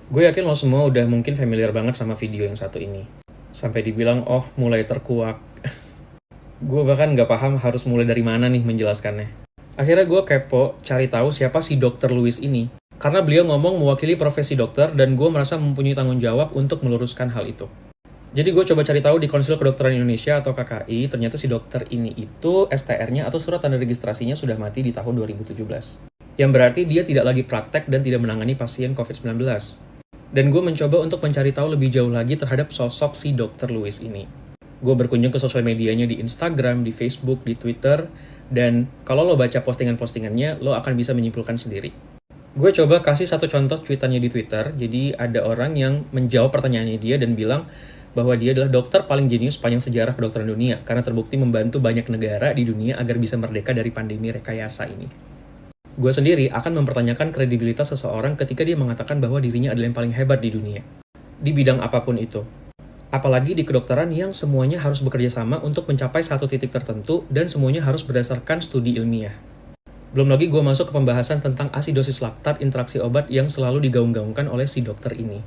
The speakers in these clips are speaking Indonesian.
Gue yakin lo semua udah mungkin familiar banget sama video yang satu ini. Sampai dibilang, oh mulai terkuak. Gue bahkan nggak paham harus mulai dari mana nih menjelaskannya. Akhirnya gue kepo, cari tahu siapa si Dr. Lewis ini. Karena beliau ngomong mewakili profesi dokter dan gue merasa mempunyai tanggung jawab untuk meluruskan hal itu. Jadi gue coba cari tahu di Konsil Kedokteran Indonesia atau KKI, ternyata si dokter ini itu STR-nya atau surat tanda registrasinya sudah mati di tahun 2017. Yang berarti dia tidak lagi praktek dan tidak menangani pasien COVID-19. Dan gue mencoba untuk mencari tahu lebih jauh lagi terhadap sosok si Dr. Lewis ini. Gue berkunjung ke sosial medianya di Instagram, di Facebook, di Twitter, dan kalau lo baca postingan-postingannya, lo akan bisa menyimpulkan sendiri. Gue coba kasih satu contoh tweetannya di Twitter, jadi ada orang yang menjawab pertanyaannya dia dan bilang bahwa dia adalah dokter paling jenius sepanjang sejarah kedokteran dunia, karena terbukti membantu banyak negara di dunia agar bisa merdeka dari pandemi rekayasa ini. Gue sendiri akan mempertanyakan kredibilitas seseorang ketika dia mengatakan bahwa dirinya adalah yang paling hebat di dunia, di bidang apapun itu. Apalagi di kedokteran yang semuanya harus bekerja sama untuk mencapai satu titik tertentu dan semuanya harus berdasarkan studi ilmiah. Belum lagi gue masuk ke pembahasan tentang asidosis laktat interaksi obat yang selalu digaung-gaungkan oleh si dokter ini.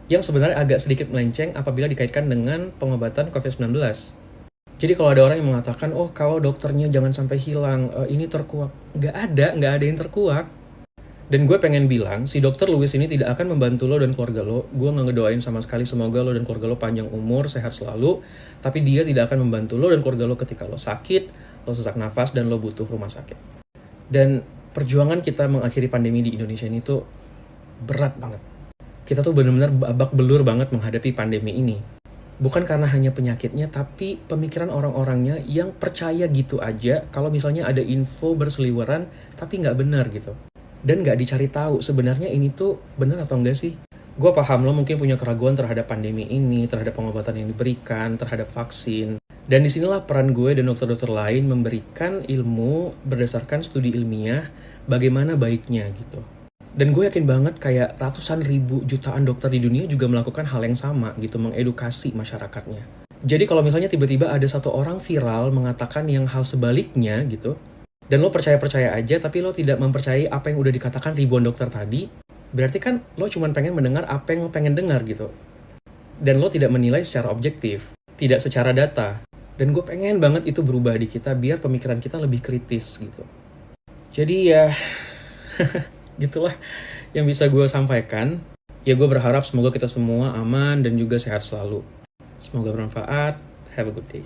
Yang sebenarnya agak sedikit melenceng apabila dikaitkan dengan pengobatan COVID-19. Jadi kalau ada orang yang mengatakan, oh kalau dokternya jangan sampai hilang, ini terkuak. Nggak ada yang terkuak. Dan gue pengen bilang, si dokter Lewis ini tidak akan membantu lo dan keluarga lo. Gue nggak ngedoain sama sekali semoga lo dan keluarga lo panjang umur, sehat selalu. Tapi dia tidak akan membantu lo dan keluarga lo ketika lo sakit, lo sesak nafas, dan lo butuh rumah sakit. Dan perjuangan kita mengakhiri pandemi di Indonesia ini tuh berat banget. Kita tuh benar-benar babak belur banget menghadapi pandemi ini. Bukan karena hanya penyakitnya, tapi pemikiran orang-orangnya yang percaya gitu aja kalau misalnya ada info berseliweran tapi nggak benar gitu. Dan nggak dicari tahu sebenarnya ini tuh benar atau enggak sih. Gue paham lo mungkin punya keraguan terhadap pandemi ini, terhadap pengobatan yang diberikan, terhadap vaksin. Dan disinilah peran gue dan dokter-dokter lain memberikan ilmu berdasarkan studi ilmiah bagaimana baiknya gitu. Dan gue yakin banget kayak ratusan ribu jutaan dokter di dunia juga melakukan hal yang sama gitu, mengedukasi masyarakatnya. Jadi kalau misalnya tiba-tiba ada satu orang viral mengatakan yang hal sebaliknya gitu, dan lo percaya-percaya aja tapi lo tidak mempercayai apa yang udah dikatakan ribuan dokter tadi, berarti kan lo cuma pengen mendengar apa yang lo pengen dengar gitu. Dan lo tidak menilai secara objektif, tidak secara data. Dan gue pengen banget itu berubah di kita biar pemikiran kita lebih kritis gitu. Jadi ya gitulah yang bisa gue sampaikan. Ya gue berharap semoga kita semua aman dan juga sehat selalu. Semoga bermanfaat. Have a good day.